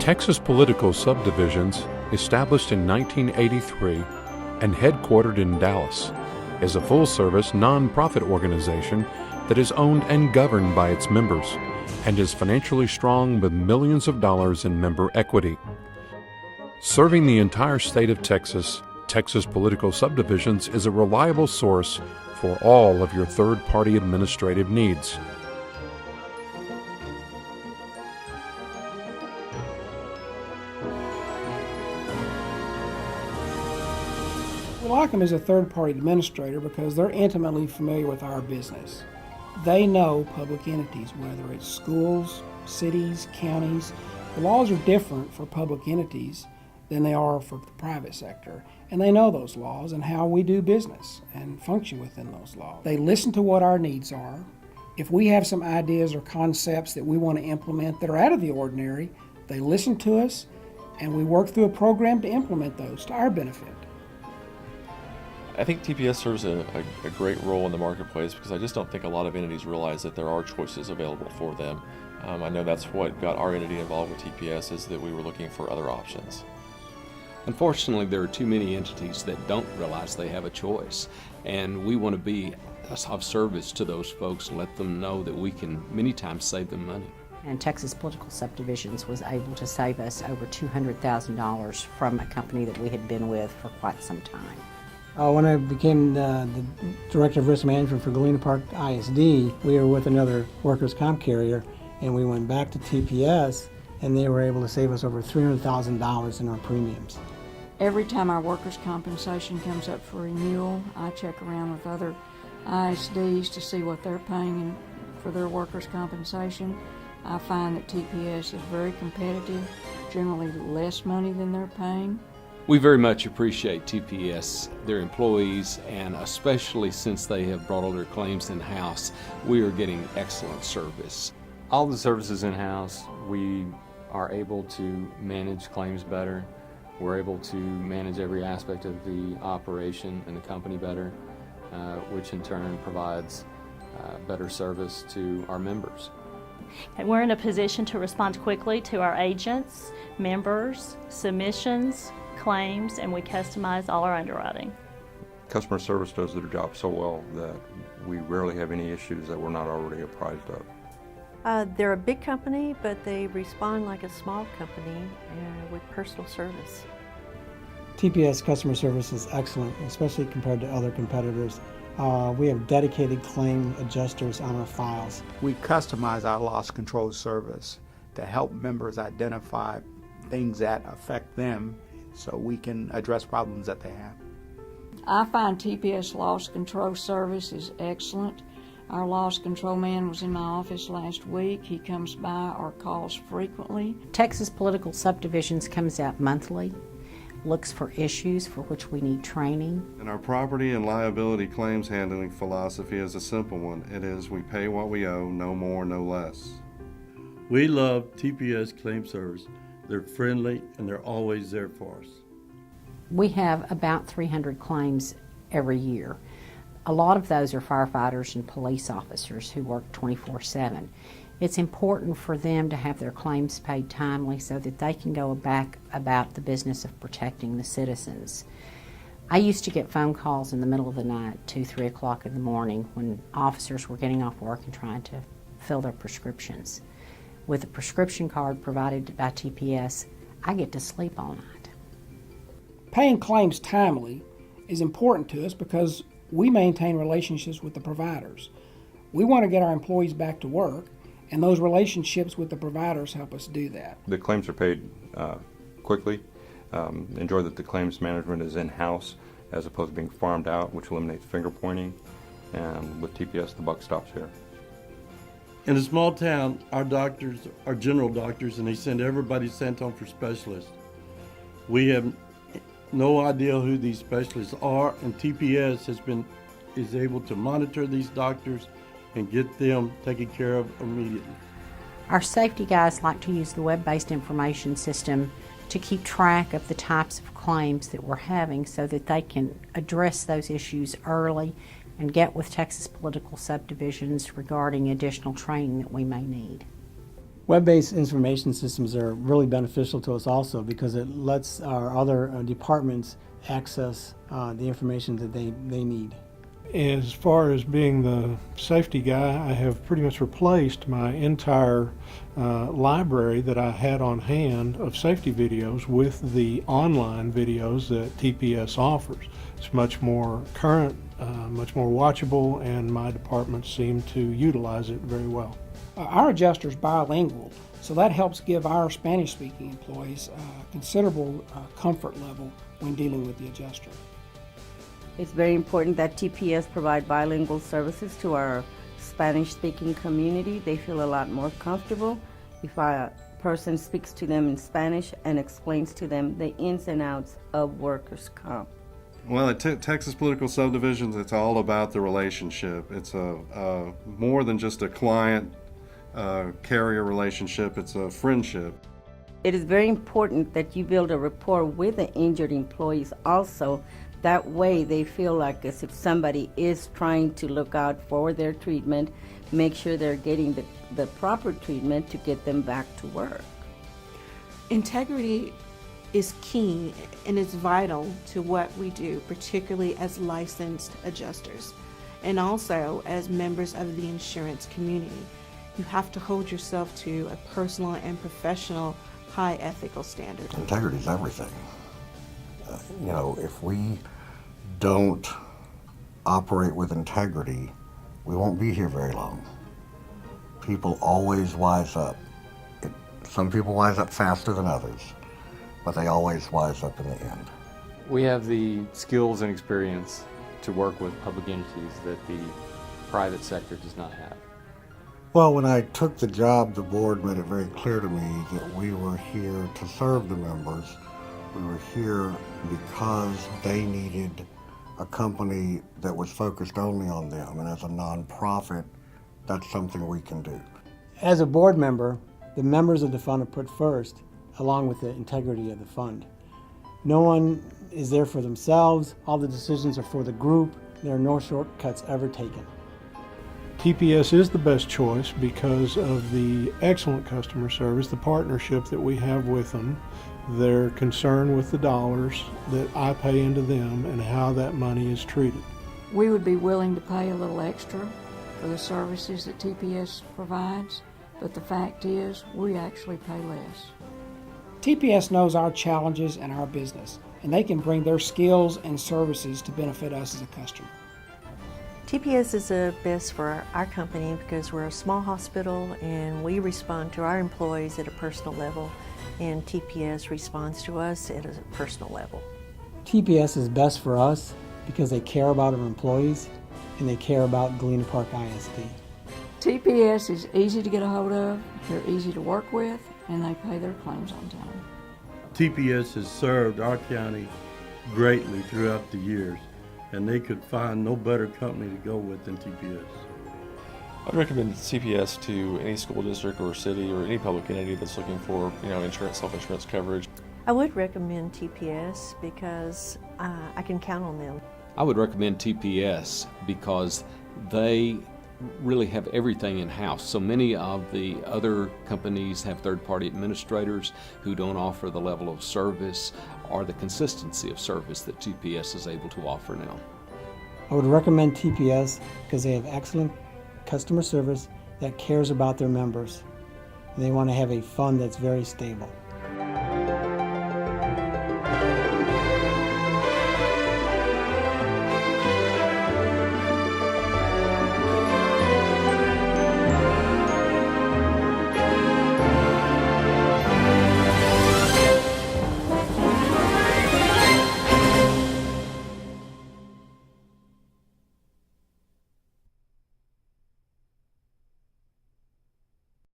Texas Political Subdivisions, established in 1983 and headquartered in Dallas, is a full-service, non-profit organization that is owned and governed by its members and is financially strong with millions of dollars in member equity. Serving the entire state of Texas, Texas Political Subdivisions is a reliable source for all of your third-party administrative needs. We like them as a third-party administrator because they're intimately familiar with our business. They know public entities, whether it's schools, cities, counties. The laws are different for public entities than they are for the private sector. And they know those laws and how we do business and function within those laws. They listen to what our needs are. If we have some ideas or concepts that we want to implement that are out of the ordinary, they listen to us and we work through a program to implement those to our benefit. I think TPS serves a great role in the marketplace because I just don't think a lot of entities realize that there are choices available for them. I know that's what got our entity involved with TPS, is that we were looking for other options. Unfortunately, there are too many entities that don't realize they have a choice, and we want to be of service to those folks and let them know that we can many times save them money. And Texas Political Subdivisions was able to save us over $200,000 from a company that we had been with for quite some time. When I became the Director of Risk Management for Galena Park ISD, we were with another workers' comp carrier, and we went back to TPS, and they were able to save us over $300,000 in our premiums. Every time our workers' compensation comes up for renewal, I check around with other ISDs to see what they're paying for their workers' compensation. I find that TPS is very competitive, generally less money than they're paying. We very much appreciate TPS, their employees, and especially since they have brought all their claims in-house, we are getting excellent service. All the services in-house, we are able to manage claims better. We're able to manage every aspect of the operation and the company better, which in turn provides better service to our members. And we're in a position to respond quickly to our agents, members, submissions, claims, and we customize all our underwriting. Customer service does their job so well that we rarely have any issues that we're not already apprised of. They're a big company, but they respond like a small company with personal service. TPS customer service is excellent, especially compared to other competitors. We have dedicated claim adjusters on our files. We customize our loss control service to help members identify things that affect them so we can address problems that they have. I find TPS loss control service is excellent. Our loss control man was in my office last week. He comes by or calls frequently. Texas Political Subdivisions comes out monthly, looks for issues for which we need training. And our property and liability claims handling philosophy is a simple one. It is, we pay what we owe, no more, no less. We love TPS Claim Service. They're friendly and they're always there for us. We have about 300 claims every year. A lot of those are firefighters and police officers who work 24/7. It's important for them to have their claims paid timely so that they can go back about the business of protecting the citizens. I used to get phone calls in the middle of the night, 2, 3 o'clock in the morning, when officers were getting off work and trying to fill their prescriptions. With a prescription card provided by TPS, I get to sleep all night. Paying claims timely is important to us because we maintain relationships with the providers. We want to get our employees back to work, and those relationships with the providers help us do that. The claims are paid quickly. Enjoy that the claims management is in-house as opposed to being farmed out, which eliminates finger pointing. And with TPS, the buck stops here. In a small town, our doctors are general doctors, and they send everybody sent home for specialists. We have no idea who these specialists are, and TPS is able to monitor these doctors and get them taken care of immediately. Our safety guys like to use the web-based information system to keep track of the types of claims that we're having so that they can address those issues early and get with Texas Political Subdivisions regarding additional training that we may need. Web-based information systems are really beneficial to us also because it lets our other departments access the information that they need. As far as being the safety guy, I have pretty much replaced my entire library that I had on hand of safety videos with the online videos that TPS offers. It's much more current, much more watchable, and my department seem to utilize it very well. Our adjuster is bilingual, so that helps give our Spanish-speaking employees considerable comfort level when dealing with the adjuster. It's very important that TPS provide bilingual services to our Spanish-speaking community. They feel a lot more comfortable if a person speaks to them in Spanish and explains to them the ins and outs of workers' comp. Well, at Texas Political Subdivisions, it's all about the relationship. It's more than just a client-carrier relationship. It's a friendship. It is very important that you build a rapport with the injured employees also. That way they feel like as if somebody is trying to look out for their treatment, make sure they're getting the proper treatment to get them back to work. Integrity is key and it's vital to what we do, particularly as licensed adjusters and also as members of the insurance community. You have to hold yourself to a personal and professional high ethical standard. Integrity is everything. You know, if we don't operate with integrity, we won't be here very long. People always wise up. Some people wise up faster than others, but they always wise up in the end. We have the skills and experience to work with public entities that the private sector does not have. Well, when I took the job, the board made it very clear to me that we were here to serve the members. We were here because they needed a company that was focused only on them, and as a nonprofit, that's something we can do. As a board member, the members of the fund are put first, along with the integrity of the fund. No one is there for themselves. All the decisions are for the group. There are no shortcuts ever taken. TPS is the best choice because of the excellent customer service, the partnership that we have with them, their concern with the dollars that I pay into them and how that money is treated. We would be willing to pay a little extra for the services that TPS provides, but the fact is we actually pay less. TPS knows our challenges and our business, and they can bring their skills and services to benefit us as a customer. TPS is the best for our company because we're a small hospital and we respond to our employees at a personal level, and TPS responds to us at a personal level. TPS is best for us because they care about our employees and they care about Galena Park ISD. TPS is easy to get a hold of, they're easy to work with, and they pay their claims on time. TPS has served our county greatly throughout the years, and they could find no better company to go with than TPS. I'd recommend CPS to any school district or city or any public entity that's looking for, insurance, self-insurance coverage. I would recommend TPS because I can count on them. I would recommend TPS because they really have everything in-house. So many of the other companies have third-party administrators who don't offer the level of service or the consistency of service that TPS is able to offer now. I would recommend TPS because they have excellent customer service that cares about their members. And they want to have a fund that's very stable.